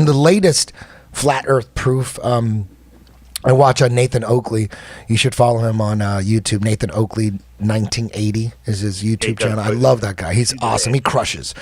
the latest flat Earth proof, I watch Nathan Oakley. You should follow him on YouTube. Nathan Oakley 1980 is his YouTube channel. I love that guy. He's awesome. He crushes.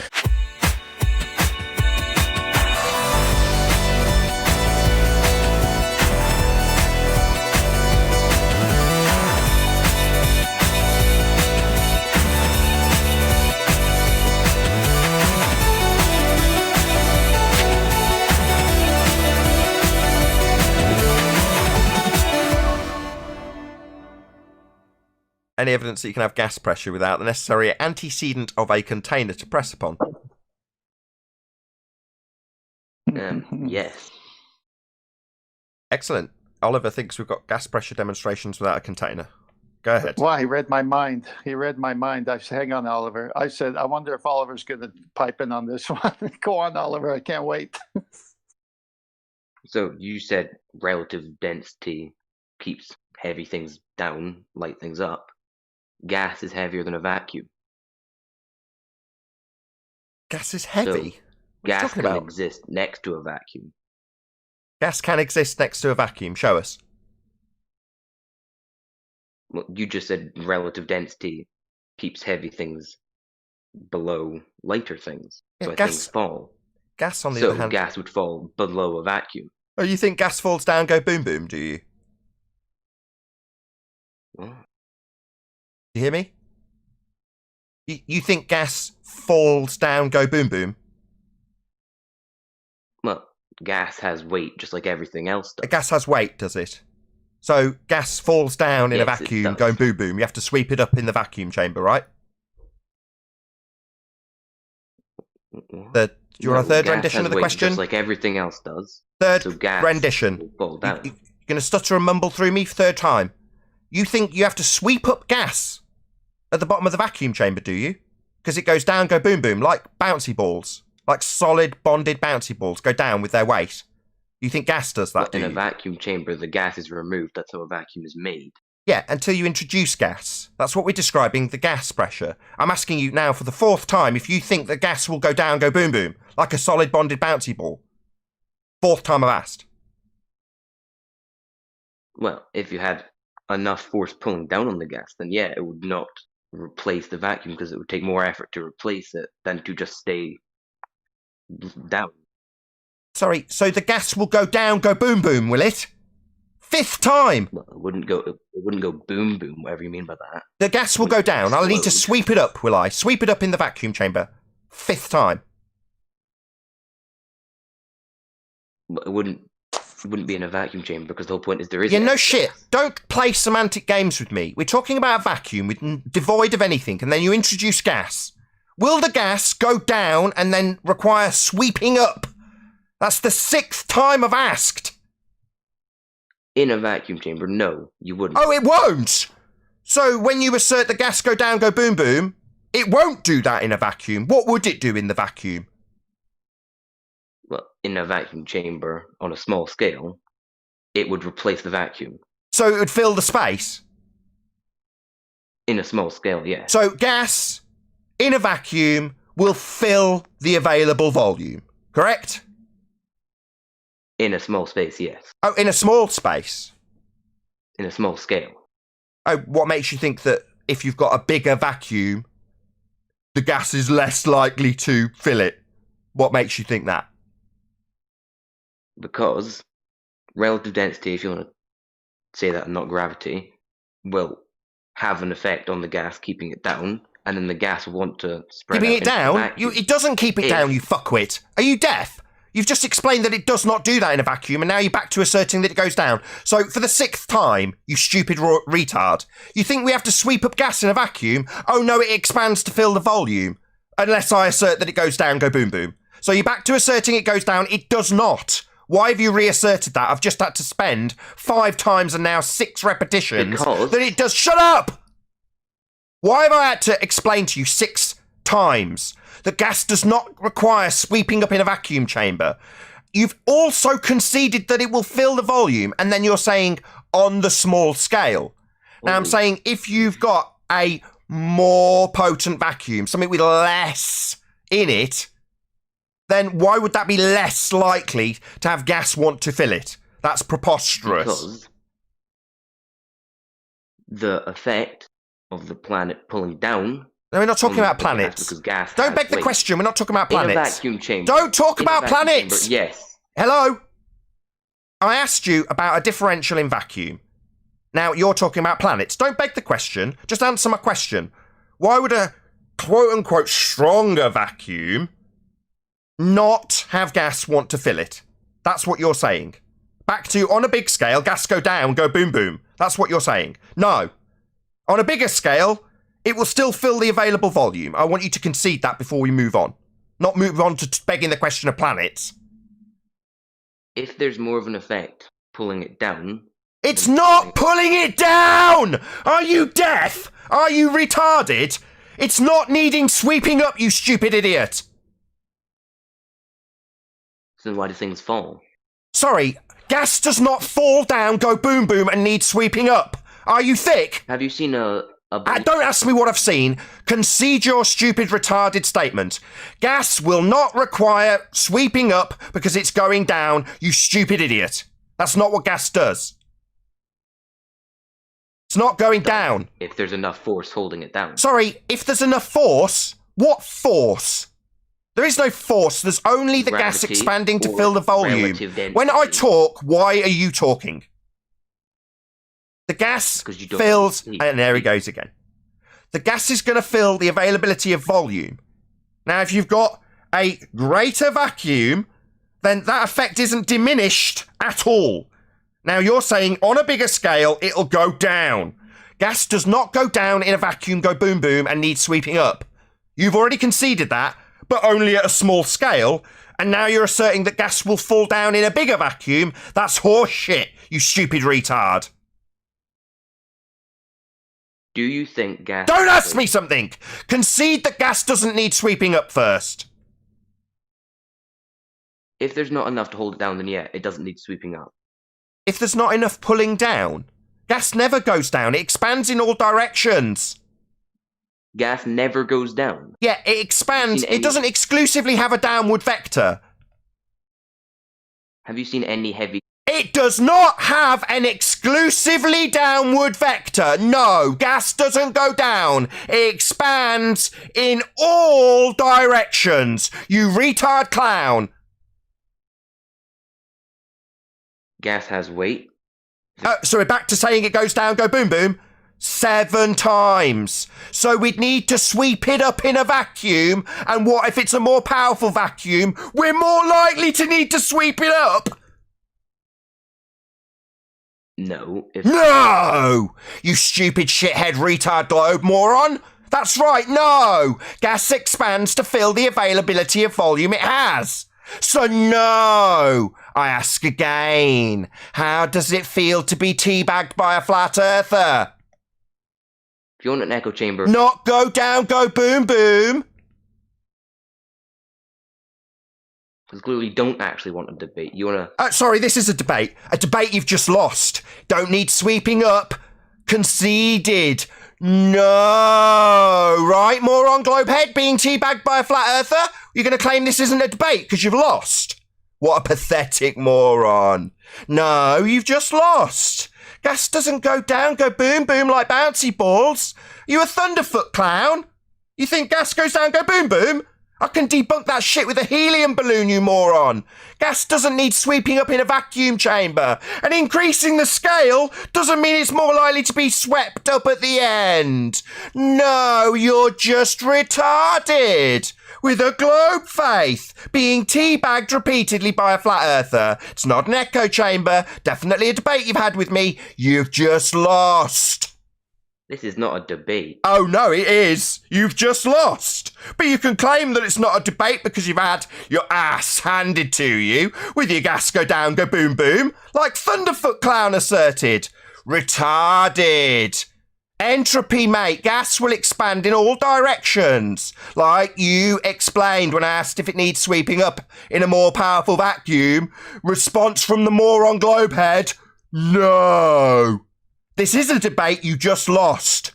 Any evidence that you can have gas pressure without the necessary antecedent of a container to press upon? Yes. Excellent. Oliver thinks we've got gas pressure demonstrations without a container. Go ahead. Well, he read my mind. I said, hang on, Oliver. I said, I wonder if Oliver's going to pipe in on this one. Go on, Oliver. I can't wait. So you said relative density keeps heavy things down, light things up. Gas is heavier than a vacuum. Gas is heavy? So gas can exist next to a vacuum. Gas can exist next to a vacuum. Show us. Well, you just said relative density keeps heavy things below lighter things. So things fall. Gas, on the other hand... So gas would fall below a vacuum. Oh, you think gas falls down, go boom boom, do you? What? You hear me? You think gas falls down, go boom boom? Well, gas has weight just like everything else does. Gas has weight, does it? So gas falls down in a vacuum, going boom boom. You have to sweep it up in the vacuum chamber, right? Do you want a third rendition of the question? Just like everything else does. Third rendition. Fall down. You're going to stutter and mumble through me for third time. You think you have to sweep up gas at the bottom of the vacuum chamber, do you? Because it goes down, go boom boom, like bouncy balls. Like solid, bonded bouncy balls go down with their weight. You think gas does that, do you? In a vacuum chamber, the gas is removed. That's how a vacuum is made. Yeah, until you introduce gas. That's what we're describing, the gas pressure. I'm asking you now for the fourth time if you think that gas will go down, go boom boom, like a solid, bonded bouncy ball. Fourth time I've asked. Well, if you had enough force pulling down on the gas, then yeah, it would not replace the vacuum because it would take more effort to replace it than to just stay down. Sorry, so the gas will go down, go boom boom, will it? Fifth time! Well, it wouldn't go boom boom, whatever you mean by that. The gas will go down. I'll need to sweep it up, will I? Sweep it up in the vacuum chamber. Fifth time. But it wouldn't be in a vacuum chamber because the whole point is there is... Yeah, no shit. Don't play semantic games with me. We're talking about a vacuum devoid of anything, and then you introduce gas. Will the gas go down and then require sweeping up? That's the sixth time I've asked. In a vacuum chamber, no, you wouldn't. Oh, it won't? So when you assert the gas go down, go boom boom, it won't do that in a vacuum. What would it do in the vacuum? Well, in a vacuum chamber, on a small scale, it would replace the vacuum. So it would fill the space? In a small scale, yeah. So gas, in a vacuum, will fill the available volume, correct? In a small space, yes. Oh, in a small space? In a small scale. Oh, what makes you think that if you've got a bigger vacuum, the gas is less likely to fill it? What makes you think that? Because relative density, if you want to say that and not gravity, will have an effect on the gas, keeping it down, and then the gas will want to spread keeping out it down? It doesn't keep it down, you fuckwit. Are you deaf? You've just explained that it does not do that in a vacuum, and now you're back to asserting that it goes down. So, for the sixth time, you stupid retard, you think we have to sweep up gas in a vacuum? Oh no, it expands to fill the volume. Unless I assert that it goes down, go boom boom. So you're back to asserting it goes down. It does not. Why have you reasserted that? I've just had to spend 5 times and now 6 repetitions that it does. Shut up! Why have I had to explain to you 6 times that gas does not require sweeping up in a vacuum chamber? You've also conceded that it will fill the volume, and then you're saying on the small scale. Now, I'm saying if you've got a more potent vacuum, something with less in it, then why would that be less likely to have gas want to fill it? That's preposterous. Because the effect of the planet pulling down. No, we're not talking about gas, planets. because gas Don't has beg the weight. question. We're not talking about In a planets. vacuum chamber. Don't talk In a about vacuum planets. chamber, yes. Hello? I asked you about a differential in vacuum. Now, you're talking about planets. Don't beg the question. Just answer my question. Why would a quote-unquote stronger vacuum not have gas want to fill it? That's what you're saying. Back to, on a big scale, gas go down, go boom boom. That's what you're saying. No. On a bigger scale, it will still fill the available volume. I want you to concede that before we move on. Not move on to begging the question of planets. If there's more of an effect pulling it down... It's not pulling it down! Are you deaf? Are you retarded? It's not needing sweeping up, you stupid idiot! So why do things fall? Sorry, gas does not fall down, go boom boom, and need sweeping up. Are you thick? Have you seen a Don't ask me what I've seen. Concede your stupid, retarded statement. Gas will not require sweeping up because it's going down, you stupid idiot. That's not what gas does. It's not going down. If there's enough force holding it down. Sorry, if there's enough force? What force? There is no force. There's only the gas Gravity expanding to or fill the volume. relative density. When I talk, why are you talking? The gas Because you don't fills... need- And there he goes again. The gas is going to fill the availability of volume. Now, if you've got a greater vacuum, then that effect isn't diminished at all. Now, you're saying on a bigger scale, it'll go down. Gas does not go down in a vacuum, go boom boom, and need sweeping up. You've already conceded that, but only at a small scale. And now you're asserting that gas will fall down in a bigger vacuum. That's horse shit, you stupid retard. Do you think gas... Don't ask me something! Concede that gas doesn't need sweeping up first. If there's not enough to hold it down, then yeah, it doesn't need sweeping up. If there's not enough pulling down, gas never goes down. It expands in all directions. Gas never goes down. Yeah, it expands. Seen any- It doesn't exclusively have a downward vector. Have you seen any heavy... It does not have an exclusively downward vector. No, gas doesn't go down. It expands in all directions. You retard clown. Gas has weight? So we're back to saying it goes down, go boom boom. 7 times. So we'd need to sweep it up in a vacuum. And what if it's a more powerful vacuum? We're more likely to need to sweep it up. No. No! You stupid shithead retard globe moron! That's right, no! Gas expands to fill the availability of volume it has. So no! I ask again. How does it feel to be teabagged by a flat earther? If you want an echo chamber... Not go down, go boom boom! Because clearly you don't actually want a debate. You want to... Sorry, this is a debate. A debate you've just lost. Don't need sweeping up. Conceded. No! Right, moron globehead being teabagged by a flat earther? You're going to claim this isn't a debate because you've lost? What a pathetic moron. No, you've just lost. Gas doesn't go down, go boom boom like bouncy balls. You a thunderfoot clown? You think gas goes down, go boom boom? I can debunk that shit with a helium balloon, you moron. Gas doesn't need sweeping up in a vacuum chamber. And increasing the scale doesn't mean it's more likely to be swept up at the end. No, you're just retarded. With a globe faith, being teabagged repeatedly by a flat earther. It's not an echo chamber. Definitely a debate you've had with me. You've just lost. This is not a debate. Oh, no, it is. You've just lost. But you can claim that it's not a debate because you've had your ass handed to you with your gas go down, go boom, boom, like Thunderfoot Clown asserted. Retarded. Entropy, mate. Gas will expand in all directions. Like you explained when I asked if it needs sweeping up in a more powerful vacuum. Response from the moron globehead, no. This is a debate you just lost.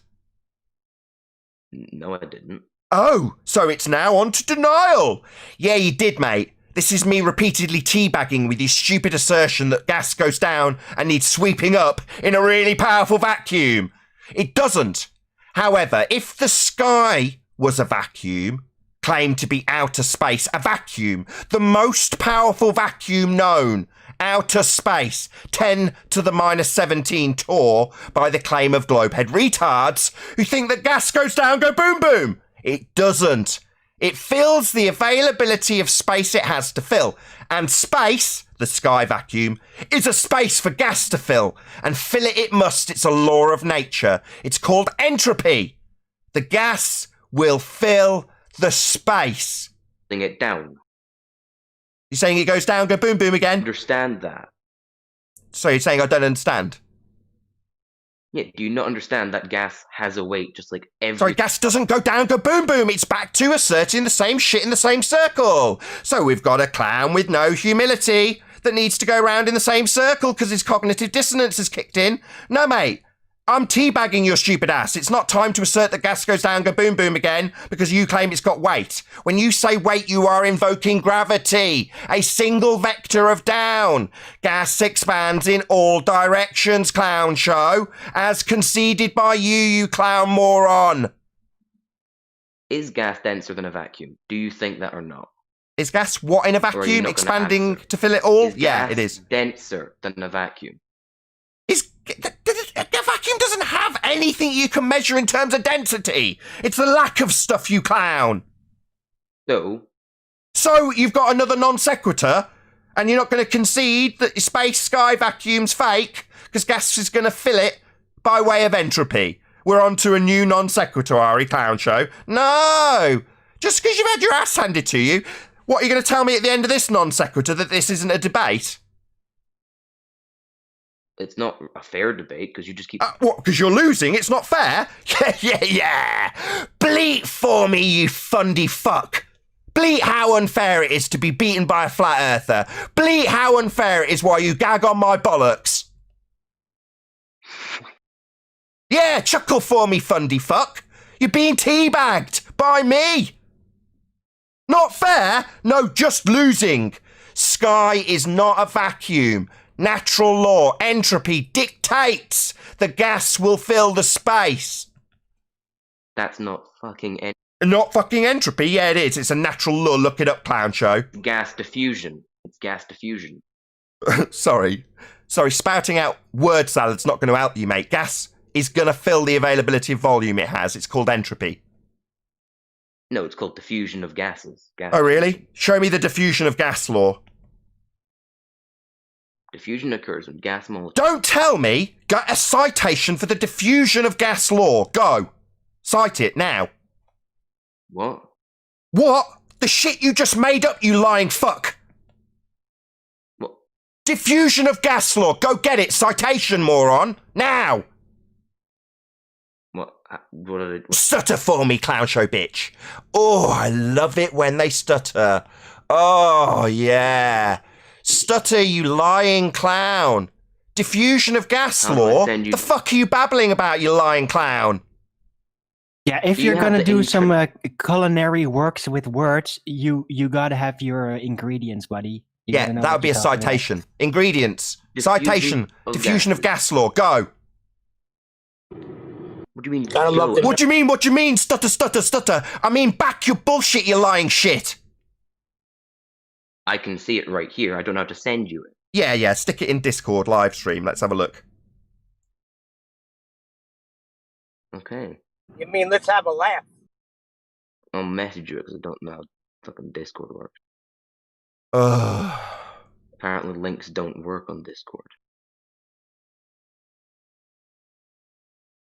No, I didn't. Oh, so it's now on to denial. Yeah, you did, mate. This is me repeatedly teabagging with your stupid assertion that gas goes down and needs sweeping up in a really powerful vacuum. It doesn't. However, if the sky was a vacuum, claimed to be outer space, a vacuum, the most powerful vacuum known, outer space, 10 to the minus 17 torr by the claim of globehead retards who think that gas goes down, go boom boom. It doesn't. It fills the availability of space it has to fill. And space, the sky vacuum, is a space for gas to fill. And fill it must. It's a law of nature. It's called entropy. The gas will fill the space. Bring it down. You're saying it goes down, go boom boom again? Understand that. So you're saying I don't understand? Yeah, do you not understand that gas has a weight just like every... Sorry, gas doesn't go down, go boom boom. It's back to asserting the same shit in the same circle. So we've got a clown with no humility that needs to go around in the same circle because his cognitive dissonance has kicked in. No, mate. I'm teabagging your stupid ass. It's not time to assert that gas goes down, go boom boom again because you claim it's got weight. When you say weight, you are invoking gravity, a single vector of down. Gas expands in all directions, clown show, as conceded by you clown moron. Is gas denser than a vacuum? Do you think that or not? Is gas what in a vacuum? Expanding to fill it all? Yeah, it is. Denser than a vacuum? A vacuum doesn't have anything you can measure in terms of density. It's the lack of stuff, you clown. No. So you've got another non sequitur, and you're not going to concede that your space sky vacuum's fake because gas is going to fill it by way of entropy. We're on to a new non sequitur, Ari Clown Show. No! Just because you've had your ass handed to you, what are you going to tell me at the end of this non sequitur that this isn't a debate? It's not a fair debate because you just keep... What, because you're losing? It's not fair? Yeah. Bleat for me, you fundy fuck. Bleat how unfair it is to be beaten by a flat earther. Bleat how unfair it is while you gag on my bollocks. Yeah, chuckle for me, fundy fuck. You're being teabagged by me. Not fair? No, just losing. Sky is not a vacuum. Natural law, entropy dictates the gas will fill the space. That's not fucking... Not fucking entropy? Yeah, it is. It's a natural law. Look it up, clown show. Gas diffusion. It's gas diffusion. Sorry, spouting out word salad's not going to help you, mate. Gas is going to fill the availability of volume it has. It's called entropy. No, it's called diffusion of gases. Oh, really? Show me the diffusion of gas law. Diffusion occurs when gas molecules... Don't tell me! Get a citation for the diffusion of gas law. Go. Cite it now. What? What? The shit you just made up, you lying fuck. What? Diffusion of gas law. Go get it. Citation, moron. Now. What? What are they... Stutter for me, clown show bitch. Oh, I love it when they stutter. Oh, yeah. Stutter, you lying clown. Diffusion of gas law? The fuck are you babbling about, you lying clown? Yeah, if you're gonna do some culinary works with words, you gotta have your ingredients, buddy. Yeah, that would be a citation. Ingredients. Citation. Diffusion of gas law. Go. What do you mean? What do you mean? What do you mean? Stutter, stutter, stutter. I mean, back your bullshit, you lying shit. I can see it right here. I don't have to send you it. Yeah. Stick it in Discord live stream. Let's have a look. Okay. You mean let's have a laugh? I'll message you because I don't know how fucking Discord works. Apparently links don't work on Discord.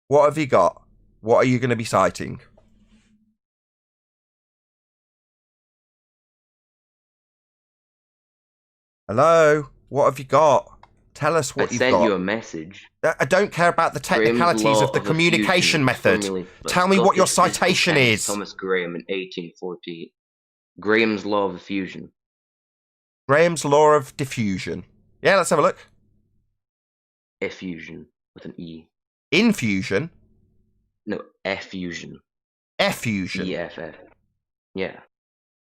What have you got? What are you going to be citing? Hello? What have you got? Tell us what you've got. I sent you a message. I don't care about the technicalities of the communication method. Tell me what your citation is. Thomas Graham in 1848. Graham's Law of Diffusion. Graham's Law of Diffusion. Yeah, let's have a look. Effusion with an E. Infusion? No, effusion. Effusion. EFF. Yeah.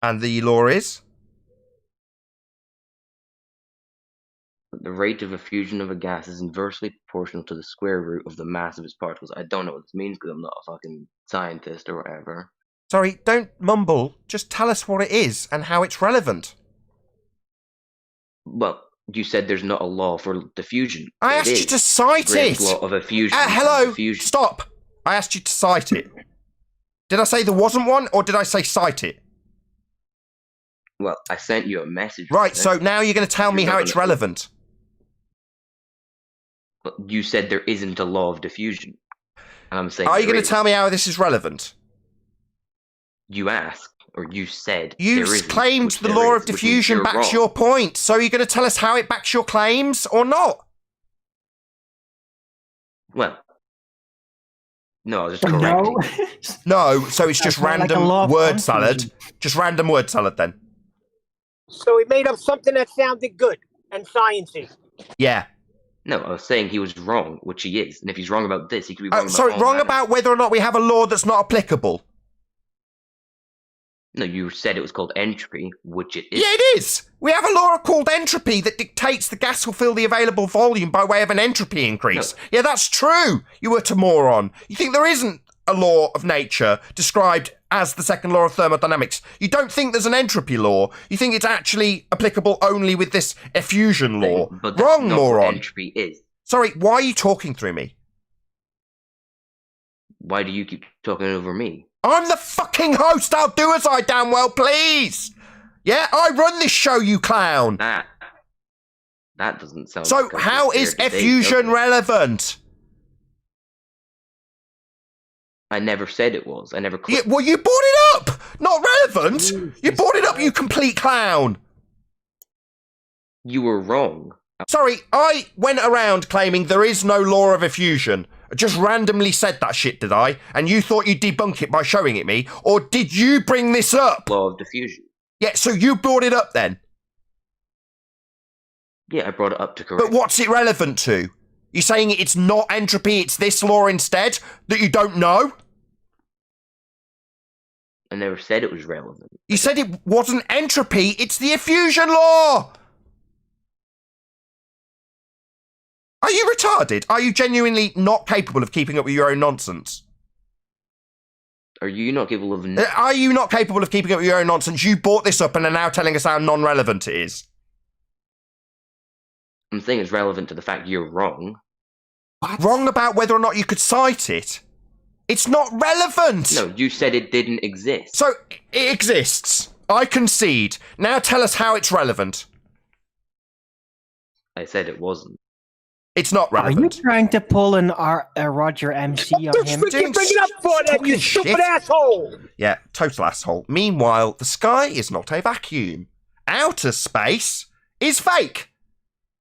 And the law is? The rate of effusion of a gas is inversely proportional to the square root of the mass of its particles. I don't know what this means because I'm not a fucking scientist or whatever. Sorry, don't mumble. Just tell us what it is and how it's relevant. Well, you said there's not a law for diffusion. I asked you to cite it. Law of effusion. Hello, Diffusion. stop. I asked you to cite it. Did I say there wasn't one, or did I say cite it? Well, I sent you a message. Right, so now you're going to tell me how it's relevant. But you said there isn't a law of diffusion. And I'm saying... Are you going to tell me how this is relevant? You asked, or you said... You claimed the law of diffusion backs your point, so you're going to tell us how it backs your claims, or not? Well... No, I was just correcting. No, so it's just random word salad. Just random word salad, then. So he made up something that sounded good and sciencey. Yeah. No, I was saying he was wrong, which he is. And if he's wrong about this, he could be wrong about sorry, all wrong matters. about whether or not we have a law that's not applicable. No, you said it was called entropy, which it is. Yeah, it is. We have a law called entropy that dictates the gas will fill the available volume by way of an entropy increase. No. Yeah, that's true. You utter moron. You think there isn't a law of nature described as the second law of thermodynamics. You don't think there's an entropy law. You think it's actually applicable only with this effusion law. But that's wrong, not moron. What entropy is. Sorry, why are you talking through me? Why do you keep talking over me? I'm the fucking host. I'll do as I damn well please. Yeah, I run this show, you clown. That doesn't sound. So like how is effusion relevant? I never said it was. I never. Yeah, well, you brought it up. Not relevant. You brought it up, you complete clown. You were wrong. Sorry, I went around claiming there is no law of effusion. I just randomly said that shit, did I? And you thought you'd debunk it by showing it me? Or did you bring this up? Law of diffusion. Yeah, so you brought it up then? Yeah, I brought it up to correct. But what's it relevant to? You saying it's not entropy, it's this law instead? That you don't know? I never said it was relevant. You said it wasn't entropy, it's the effusion law! Are you retarded? Are you genuinely not capable of keeping up with your own nonsense? Are you not capable of... Are you not capable of keeping up with your own nonsense? You brought this up and are now telling us how non-relevant it is. I'm saying it's relevant to the fact you're wrong. What? Wrong about whether or not you could cite it? It's not relevant! No, you said it didn't exist. So, it exists. I concede. Now tell us how it's relevant. I said it wasn't. It's not relevant. Are you trying to pull an Roger MC on him? What you bring it up for that, you stupid asshole? Yeah, total asshole. Meanwhile, the sky is not a vacuum. Outer space is fake.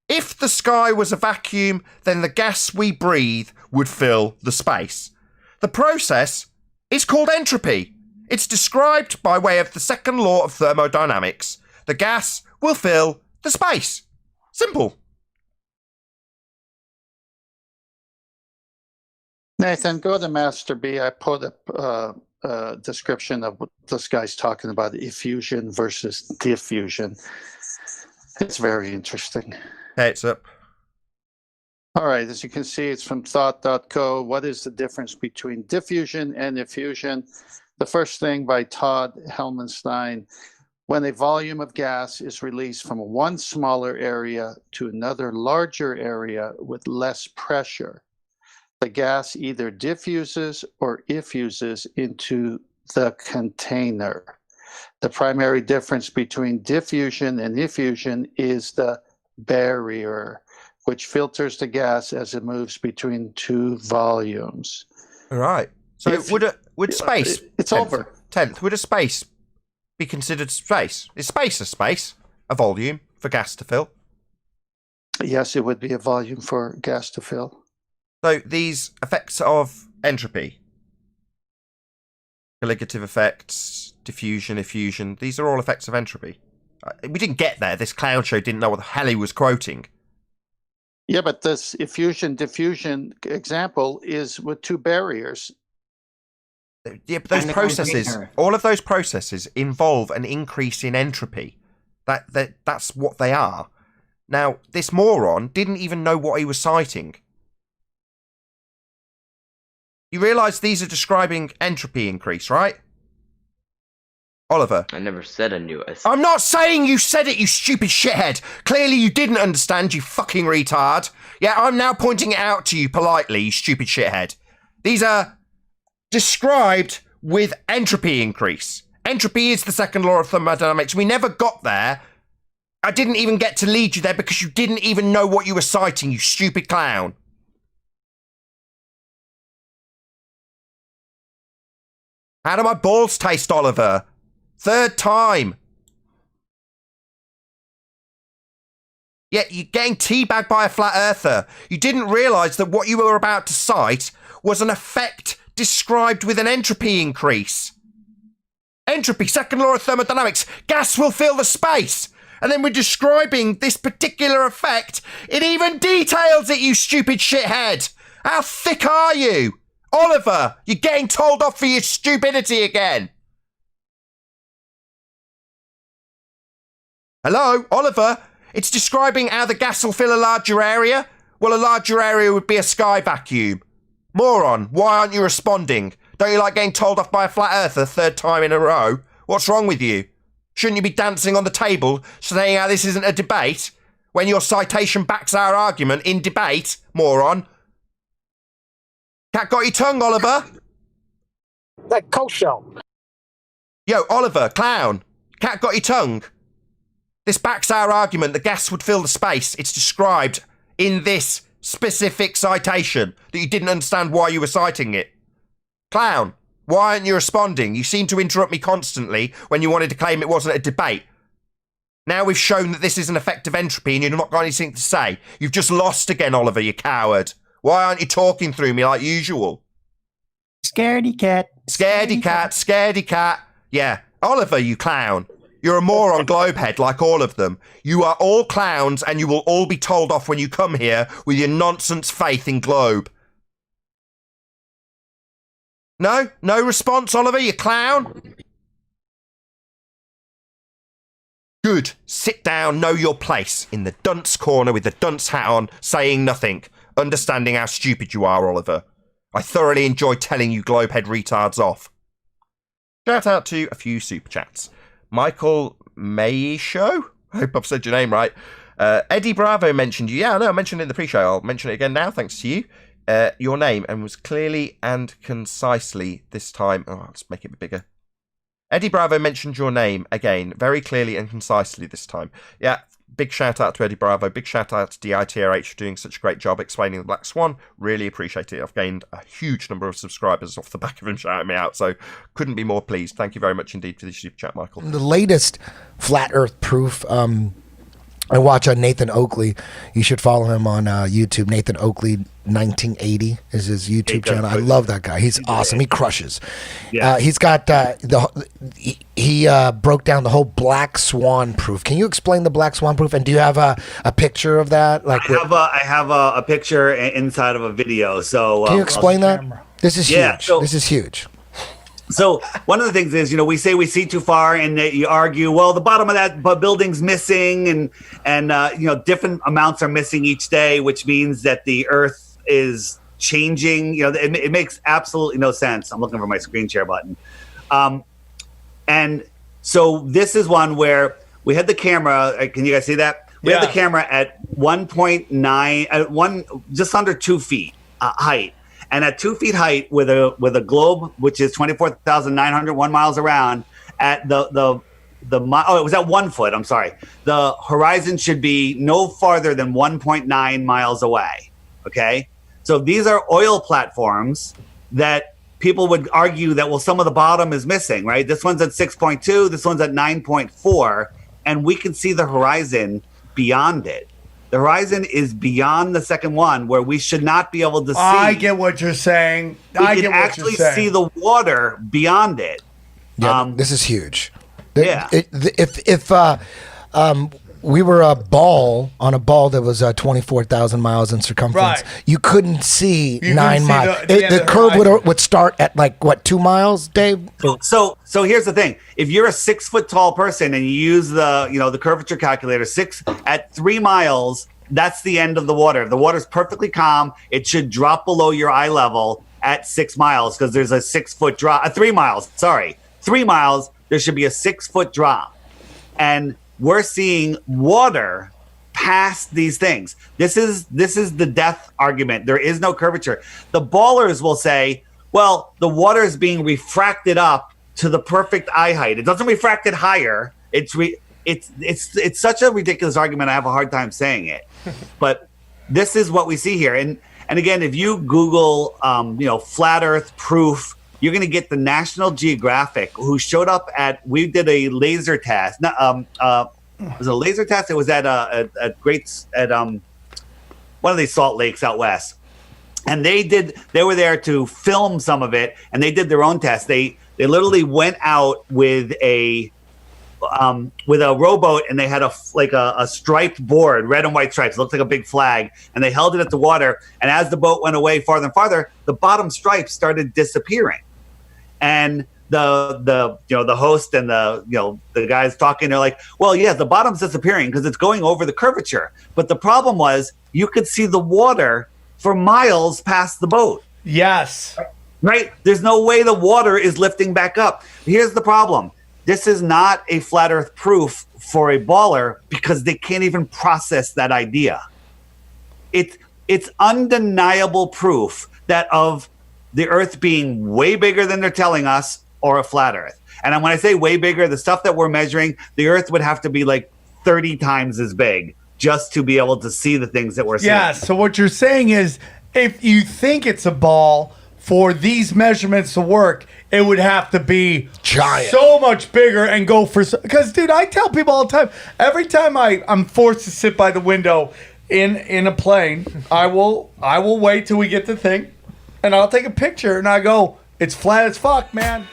If the sky was a vacuum, then the gas we breathe would fill the space. The process is called entropy. It's described by way of the second law of thermodynamics. The gas will fill the space. Simple. Nathan, go to Master B. I put a description of what this guy's talking about, effusion versus diffusion. It's very interesting. Hey, it's up. All right, as you can see, it's from thought.co. What is the difference between diffusion and effusion? The first thing by Todd Helmenstein. When a volume of gas is released from one smaller area to another larger area with less pressure, the gas either diffuses or effuses into the container. The primary difference between diffusion and effusion is the barrier, which filters the gas as it moves between two volumes. All right. So would space... It's over. 10th, would a space be considered space? Is space a space? A volume for gas to fill? Yes, it would be a volume for gas to fill. So these effects of entropy, colligative effects, diffusion, effusion, these are all effects of entropy. We didn't get there. This clown show didn't know what the hell he was quoting. Yeah, but this effusion, diffusion example is with two barriers. Yeah, but those processes, all of those processes involve an increase in entropy. That's what they are. Now, this moron didn't even know what he was citing. You realise these are describing entropy increase, right? Oliver. I never said I knew it. I'm not saying you said it, you stupid shithead. Clearly you didn't understand, you fucking retard. Yeah, I'm now pointing it out to you politely, you stupid shithead. These are described with entropy increase. Entropy is the second law of thermodynamics. We never got there. I didn't even get to lead you there because you didn't even know what you were citing, you stupid clown. How do my balls taste, Oliver? Third time. Yeah, you're getting teabagged by a flat earther. You didn't realise that what you were about to cite was an effect described with an entropy increase. Entropy, second law of thermodynamics. Gas will fill the space. And then we're describing this particular effect. It even details it, you stupid shithead. How thick are you? Oliver, you're getting told off for your stupidity again. Hello, Oliver? It's describing how the gas will fill a larger area. Well, a larger area would be a sky vacuum. Moron, why aren't you responding? Don't you like getting told off by a flat earther third time in a row? What's wrong with you? Shouldn't you be dancing on the table, saying how this isn't a debate, when your citation backs our argument in debate, moron? Cat got your tongue, Oliver? Like kosher. Yo, Oliver, clown. Cat got your tongue? This backs our argument that gas would fill the space. It's described in this specific citation that you didn't understand why you were citing it. Clown, why aren't you responding? You seem to interrupt me constantly when you wanted to claim it wasn't a debate. Now we've shown that this is an effect of entropy and you've not got anything to say. You've just lost again, Oliver, you coward. Why aren't you talking through me like usual? Scaredy cat. Scaredy cat, scaredy cat. Yeah, Oliver, you clown. You're a moron globehead like all of them. You are all clowns and you will all be told off when you come here with your nonsense faith in globe. No? No response, Oliver, you clown? Good. Sit down, know your place, in the dunce corner with the dunce hat on, saying nothing, understanding how stupid you are, Oliver. I thoroughly enjoy telling you globehead retards off. Shout out to a few super chats. Michael Mayisho? I hope I've said your name right. Eddie Bravo mentioned you. Yeah, I know, I mentioned it in the pre-show. I'll mention it again now, thanks to you. Your name, and was clearly and concisely this time. Oh, let's make it bigger. Eddie Bravo mentioned your name again, very clearly and concisely this time. Yeah, big shout out to Eddie Bravo. Big shout out to DITRH for doing such a great job explaining the Black Swan. Really appreciate it. I've gained a huge number of subscribers off the back of him shouting me out, so couldn't be more pleased. Thank you very much indeed for the super chat, Michael. The latest flat earth proof I watch on Nathan Oakley. You should follow him on YouTube. Nathan Oakley 1980 is his YouTube channel. I love that guy. He's awesome. He crushes. Yeah. He's got he broke down the whole Black Swan proof. Can you explain the Black Swan proof? And do you have a picture of that? Like I have a picture inside of a video. So can you explain that? This is huge. This is huge. So one of the things is, we say we see too far, and you argue, well, the bottom of that building's missing, and different amounts are missing each day, which means that the Earth is changing. It makes absolutely no sense. I'm looking for my screen share button, and so this is one where we had the camera. Can you guys see that? We had the camera at 1.9, just under 2 feet height. And at 2 feet height, with a globe which is 24,901 miles around, at it was at 1 foot. I'm sorry. The horizon should be no farther than 1.9 miles away. Okay, so these are oil platforms that people would argue that some of the bottom is missing. Right, this one's at 6.2, this one's at 9.4, and we can see the horizon beyond it. The horizon is beyond the second one, where we should not be able to see. I get what you're saying. We can actually see the water beyond it. Yeah, this is huge. Yeah. we were a ball on a ball that was 24,000 miles in circumference. Right. You couldn't see couldn't 9 see miles. the end The of the curve horizon. would start at like what, 2 miles, Dave? So here's the thing: if you're a 6 foot tall person and you use the curvature calculator, at 3 miles, that's the end of the water. The water's perfectly calm. It should drop below your eye level at 6 miles because there's a 6 foot drop. 3 miles, sorry, 3 miles. There should be a 6 foot drop, and we're seeing water past these things. This is the death argument. There is no curvature. The ballers will say, well, the water is being refracted up to the perfect eye height. It doesn't refract it higher. It's such a ridiculous argument. I have a hard time saying it, but this is what we see here. And again, if you Google, flat Earth proof, you're going to get the National Geographic, who showed up we did a laser test. It was a laser test. It was at one of these salt lakes out west, and they were there to film some of it, and they did their own test. They literally went out with a rowboat, and they had a striped board, red and white stripes. It looked like a big flag, and they held it at the water. And as the boat went away farther and farther, the bottom stripes started disappearing, and the host and the guys talking, they're like, well, yeah, the bottom's disappearing because it's going over the curvature. But the problem was you could see the water for miles past the boat. Yes. Right? There's no way the water is lifting back up. Here's the problem. This is not a flat Earth proof for a baller because they can't even process that idea. It's undeniable proof that of the Earth being way bigger than they're telling us, or a flat Earth. And when I say way bigger, the stuff that we're measuring, the Earth would have to be like 30 times as big just to be able to see the things that we're seeing. Yeah, so what you're saying is if you think it's a ball, for these measurements to work, it would have to be giant, so much bigger, and go for... Because, dude, I tell people all the time, every time I'm forced to sit by the window in a plane, I will wait till we get the thing, and I'll take a picture, and I go, it's flat as fuck, man.